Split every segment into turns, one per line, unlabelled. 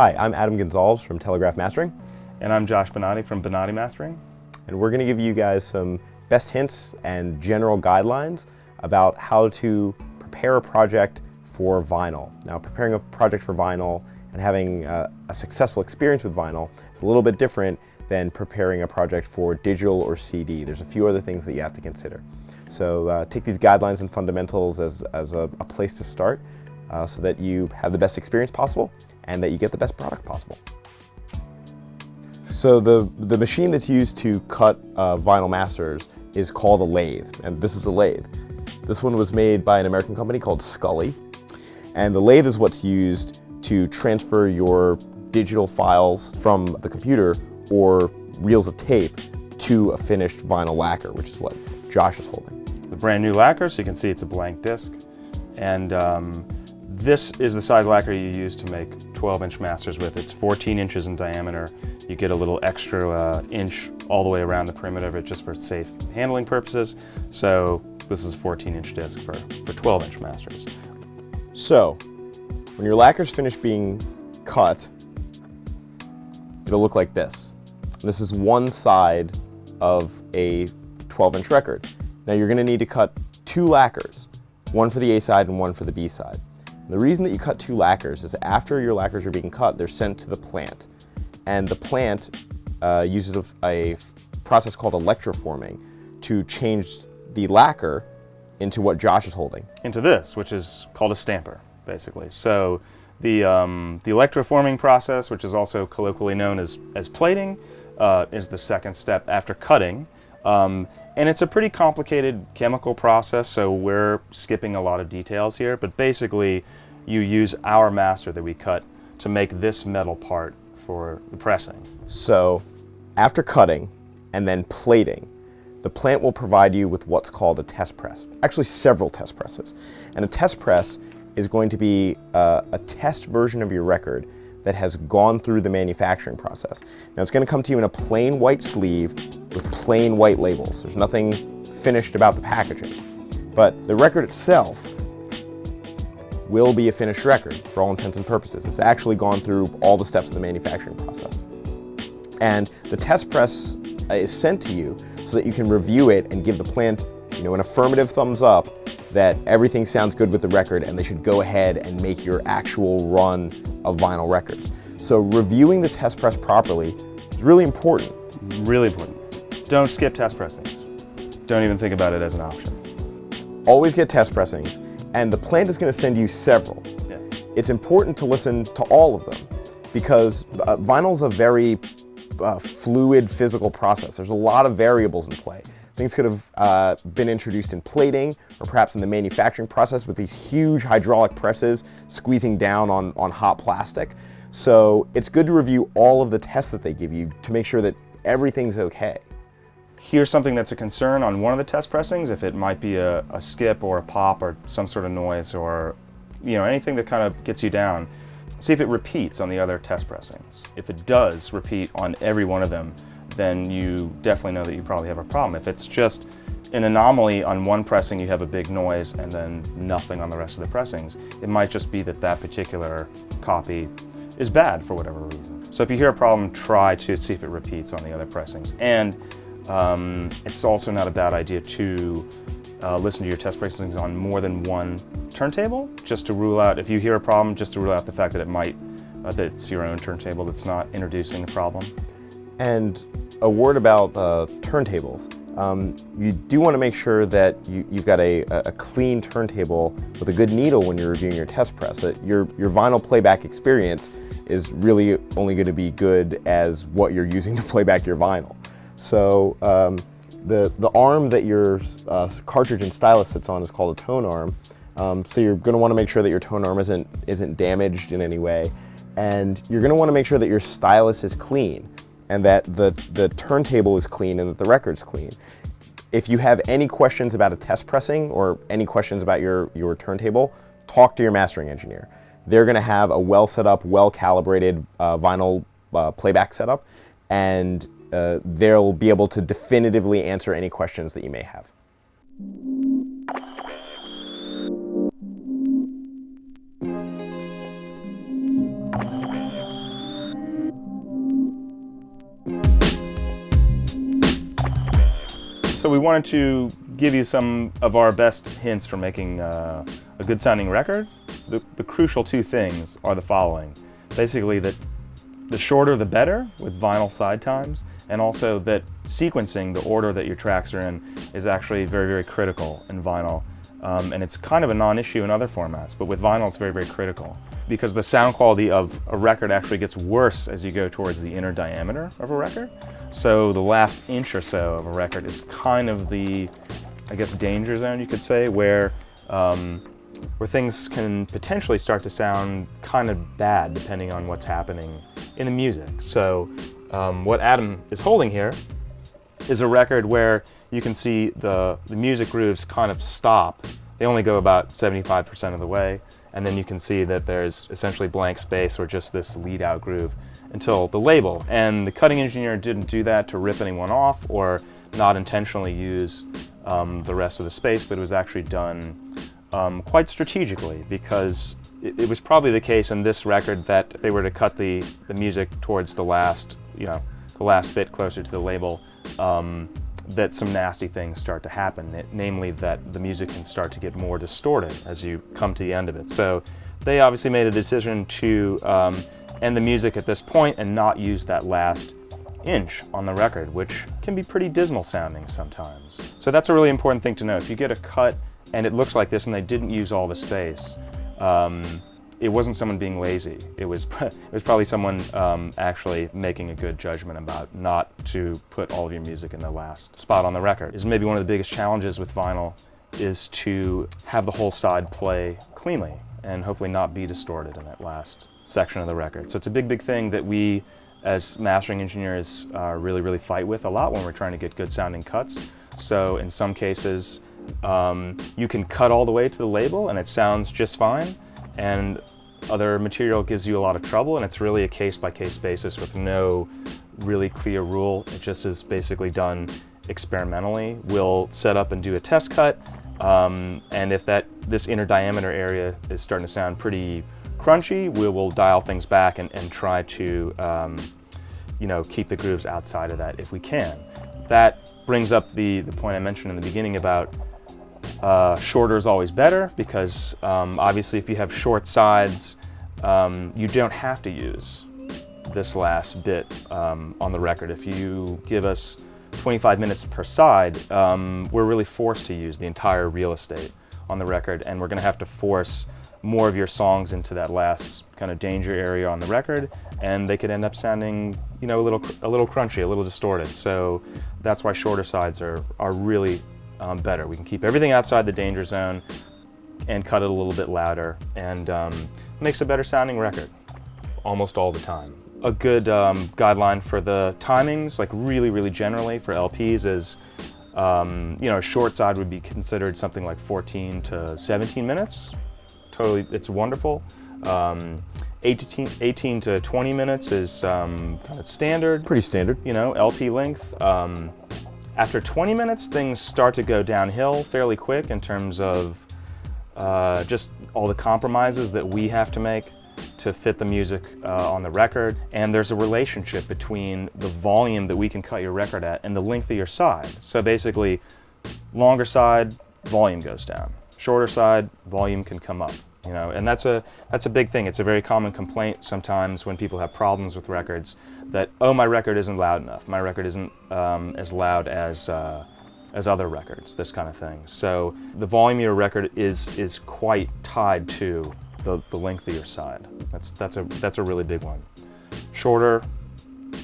Hi, I'm Adam Gonsalves from Telegraph Mastering.
And I'm Josh Bonati from Bonati Mastering.
And we're going to give you guys some best hints and general guidelines about how to prepare a project for vinyl. Now, preparing a project for vinyl and having a successful experience with vinyl is a little bit different than preparing a project for digital or CD. There's a few other things that you have to consider. So take these guidelines and fundamentals as a place to start so that you have the best experience possible and that you get the best product possible. So the machine that's used to cut vinyl masters is called a lathe, and this is a lathe. This one was made by an American company called Scully, and the lathe is what's used to transfer your digital files from the computer or reels of tape to a finished vinyl lacquer, which is what Josh is holding.
The brand new lacquer, so you can see it's a blank disc, and this is the size lacquer you use to make 12-inch masters with. It's 14 inches in diameter. You get a little extra inch all the way around the perimeter of it just for safe handling purposes. So this is a 14-inch disc for 12-inch masters.
So when your lacquer's finished being cut, it'll look like this. This is one side of a 12-inch record. Now you're going to need to cut two lacquers, one for the A side and one for the B side. The reason that you cut two lacquers is that after your lacquers are being cut, they're sent to the plant. And the plant uses a process called electroforming to change the lacquer into what Josh is holding.
Into this, which is called a stamper, basically. So the electroforming process, which is also colloquially known as plating, is the second step after cutting. And it's a pretty complicated chemical process, so we're skipping a lot of details here, but basically you use our master that we cut to make this metal part for the pressing.
So after cutting and then plating, the plant will provide you with what's called a test press. Actually, several test presses. And a test press is going to be a test version of your record that has gone through the manufacturing process. Now it's going to come to you in a plain white sleeve with plain white labels. There's nothing finished about the packaging. But the record itself will be a finished record for all intents and purposes. It's actually gone through all the steps of the manufacturing process. And the test press is sent to you so that you can review it and give the plant, an affirmative thumbs up that everything sounds good with the record and they should go ahead and make your actual run of vinyl records. So reviewing the test press properly is really important.
Really important. Don't skip test pressings. Don't even think about it as an option.
Always get test pressings, and the plant is going to send you several.
Yeah.
It's important to listen to all of them because vinyl is a very fluid physical process. There's a lot of variables in play. Things could have been introduced in plating or perhaps in the manufacturing process with these huge hydraulic presses squeezing down on hot plastic. So it's good to review all of the tests that they give you to make sure that everything's okay.
Here's something that's a concern on one of the test pressings, if it might be a skip or a pop or some sort of noise or anything that kind of gets you down. See if it repeats on the other test pressings. If it does repeat on every one of them, then you definitely know that you probably have a problem. If it's just an anomaly on one pressing, you have a big noise and then nothing on the rest of the pressings, it might just be that that particular copy is bad for whatever reason. So if you hear a problem, try to see if it repeats on the other pressings. And it's also not a bad idea to listen to your test pressings on more than one turntable, just to rule out, if you hear a problem, just to rule out the fact that that it's your own turntable that's not introducing the problem.
And a word about turntables. You do want to make sure that you've got a clean turntable with a good needle when you're reviewing your test press. Your vinyl playback experience is really only going to be good as what you're using to play back your vinyl. So the arm that your cartridge and stylus sits on is called a tone arm. So you're going to want to make sure that your tone arm isn't damaged in any way. And you're going to want to make sure that your stylus is clean, and that the turntable is clean and that the record's clean. If you have any questions about a test pressing or any questions about your turntable, talk to your mastering engineer. They're going to have a well set up, well calibrated vinyl playback setup, and they'll be able to definitively answer any questions that you may have.
So we wanted to give you some of our best hints for making a good sounding record. The crucial two things are the following. Basically that the shorter the better with vinyl side times, and also that sequencing, the order that your tracks are in, is actually very, very critical in vinyl. And it's kind of a non-issue in other formats, but with vinyl it's very, very critical. Because the sound quality of a record actually gets worse as you go towards the inner diameter of a record. So the last inch or so of a record is kind of the, I guess, danger zone, you could say, where things can potentially start to sound kind of bad depending on what's happening in the music. So what Adam is holding here is a record where you can see the music grooves kind of stop. They only go about 75% of the way, and then you can see that there's essentially blank space or just this lead out groove until the label. And the cutting engineer didn't do that to rip anyone off or not intentionally use the rest of the space, but it was actually done quite strategically, because it was probably the case in this record that if they were to cut the music towards the last, the last bit closer to the label, that some nasty things start to happen, namely that the music can start to get more distorted as you come to the end of it. So they obviously made a decision to end the music at this point and not use that last inch on the record, which can be pretty dismal sounding sometimes. So that's a really important thing to know. If you get a cut and it looks like this and they didn't use all the space, it wasn't someone being lazy. It was probably someone actually making a good judgment about not to put all of your music in the last spot on the record. Is maybe one of the biggest challenges with vinyl is to have the whole side play cleanly and hopefully not be distorted in that last section of the record. So it's a big, big thing that we as mastering engineers really, really fight with a lot when we're trying to get good sounding cuts. So in some cases, you can cut all the way to the label and it sounds just fine, and other material gives you a lot of trouble, and it's really a case-by-case basis with no really clear rule. It just is basically done experimentally. We'll set up and do a test cut, and if this inner diameter area is starting to sound pretty crunchy, we will dial things back and try to keep the grooves outside of that if we can. That brings up the point I mentioned in the beginning about shorter is always better, because obviously if you have short sides, you don't have to use this last bit on the record. If you give us 25 minutes per side, we're really forced to use the entire real estate on the record, and we're going to have to force more of your songs into that last kind of danger area on the record, and they could end up sounding a little crunchy, a little distorted. So that's why shorter sides are really better. We can keep everything outside the danger zone and cut it a little bit louder, and makes a better sounding record almost all the time. A good guideline for the timings, like really, really generally for LPs, is a short side would be considered something like 14 to 17 minutes. Totally, it's wonderful. 18 to 20 minutes is kind of standard.
Pretty standard.
LP length. After 20 minutes, things start to go downhill fairly quick in terms of just all the compromises that we have to make to fit the music on the record. And there's a relationship between the volume that we can cut your record at and the length of your side. So basically, longer side, volume goes down. Shorter side, volume can come up. And that's a big thing. It's a very common complaint sometimes when people have problems with records that, oh, my record isn't loud enough. My record isn't as loud as other records, this kind of thing. So the volume of your record is quite tied to the length of your side. That's a really big one. Shorter,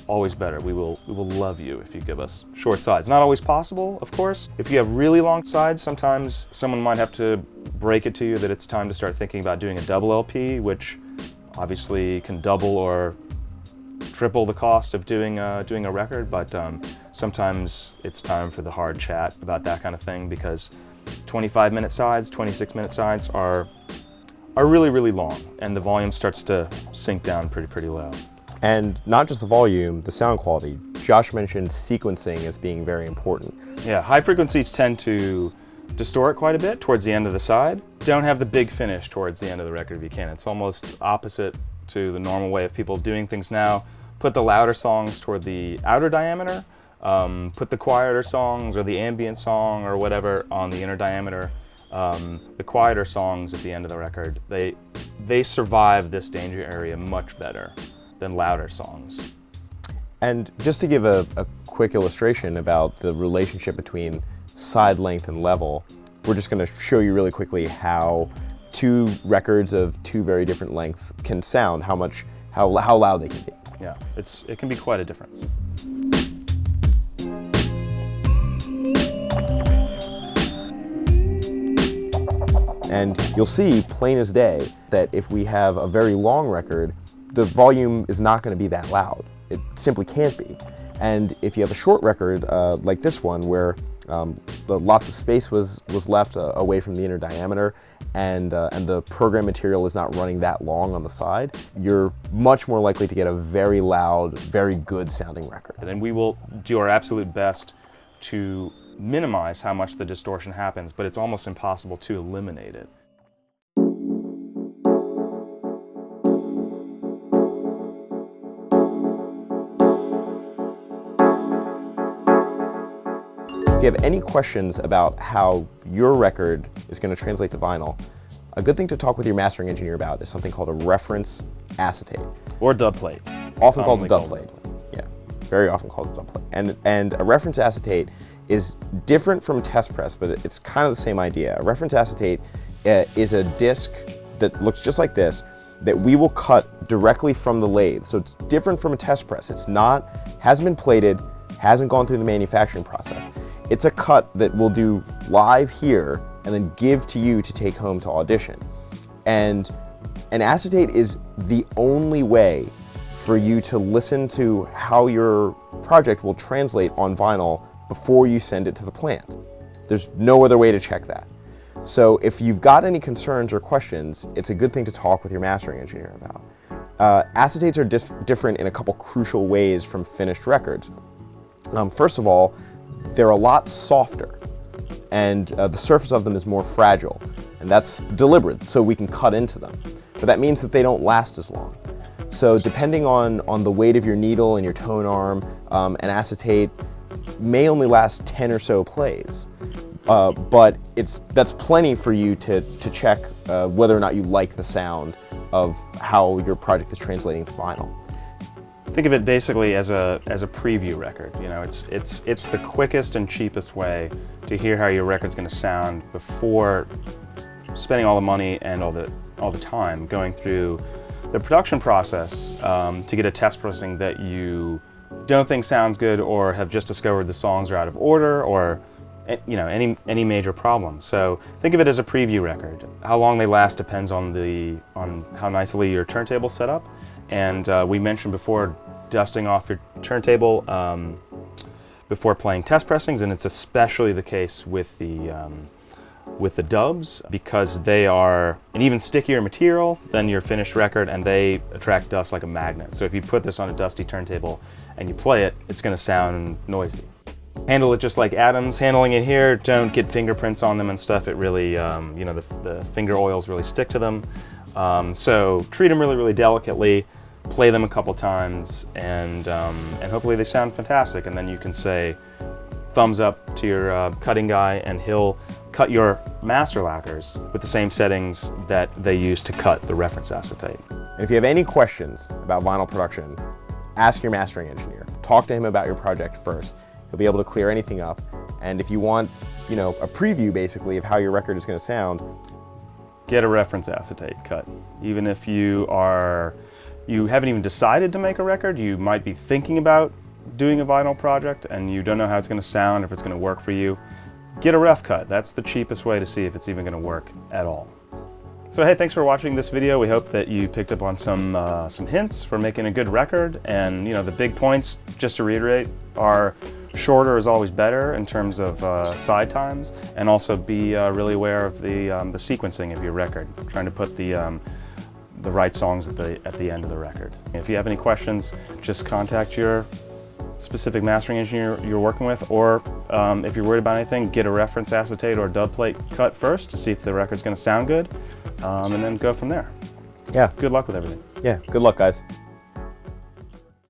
always better. We will love you if you give us short sides. Not always possible, of course. If you have really long sides, sometimes someone might have to break it to you that it's time to start thinking about doing a double LP, which obviously can double or triple the cost of doing a record, but sometimes it's time for the hard chat about that kind of thing, because 25-minute sides, 26-minute sides are really, really long, and the volume starts to sink down pretty low.
And not just the volume, the sound quality. Josh mentioned sequencing as being very important.
Yeah, high frequencies tend to distort quite a bit towards the end of the side. Don't have the big finish towards the end of the record if you can. It's almost opposite to the normal way of people doing things now. Put the louder songs toward the outer diameter, put the quieter songs or the ambient song or whatever on the inner diameter. The quieter songs at the end of the record, they survive this danger area much better than louder songs.
And just to give a quick illustration about the relationship between side length and level, we're just going to show you really quickly how two records of two very different lengths can sound, how loud they can be.
Yeah, it can be quite a difference.
And you'll see plain as day that if we have a very long record, the volume is not going to be that loud. It simply can't be. And if you have a short record like this one, where lots of space was left away from the inner diameter, and the program material is not running that long on the side, you're much more likely to get a very loud, very good sounding record.
And we will do our absolute best to minimize how much the distortion happens, but it's almost impossible to eliminate it.
If you have any questions about how your record is going to translate to vinyl, a good thing to talk with your mastering engineer about is something called a reference acetate.
Or dub plate.
Often called a dub plate. Yeah, very often called a dub plate. And a reference acetate is different from test press, but it's kind of the same idea. A reference acetate is a disc that looks just like this that we will cut directly from the lathe. So it's different from a test press. Hasn't been plated, hasn't gone through the manufacturing process. It's a cut that we'll do live here and then give to you to take home to audition. And an acetate is the only way for you to listen to how your project will translate on vinyl before you send it to the plant. There's no other way to check that. So if you've got any concerns or questions, it's a good thing to talk with your mastering engineer about. Acetates are different in a couple crucial ways from finished records. First of all, they're a lot softer, and the surface of them is more fragile, and that's deliberate, so we can cut into them. But that means that they don't last as long. So depending on the weight of your needle and your tone arm, an acetate may only last 10 or so plays, but that's plenty for you to check whether or not you like the sound of how your project is translating to vinyl.
Think of it basically as a preview record. You know, it's the quickest and cheapest way to hear how your record's going to sound before spending all the money and all the time going through the production process to get a test pressing that you don't think sounds good, or have just discovered the songs are out of order, or any major problem. So think of it as a preview record. How long they last depends on how nicely your turntable's set up. And we mentioned before dusting off your turntable before playing test pressings, and it's especially the case with the dubs, because they are an even stickier material than your finished record, and they attract dust like a magnet. So if you put this on a dusty turntable and you play it, it's going to sound noisy. Handle it just like atoms. Handling it here, don't get fingerprints on them and stuff. It really, the finger oils really stick to them. So treat them really, really delicately. Play them a couple times, and hopefully they sound fantastic. And then you can say thumbs up to your cutting guy, and he'll cut your master lacquers with the same settings that they use to cut the reference acetate.
And if you have any questions about vinyl production, ask your mastering engineer. Talk to him about your project first. He'll be able to clear anything up. And if you want, a preview basically of how your record is going to sound,
get a reference acetate cut. Even if you haven't even decided to make a record, you might be thinking about doing a vinyl project and you don't know how it's going to sound, if it's going to work for you, get a ref cut. That's the cheapest way to see if it's even going to work at all. So hey, thanks for watching this video. We hope that you picked up on some hints for making a good record. And the big points, just to reiterate, are shorter is always better in terms of side times, and also be really aware of the sequencing of your record, trying to put the right songs at the end of the record. If you have any questions, just contact your specific mastering engineer you're working with, or if you're worried about anything, get a reference acetate or dub plate cut first to see if the record's going to sound good, and then go from there.
Yeah.
Good luck with everything.
Yeah, good luck, guys.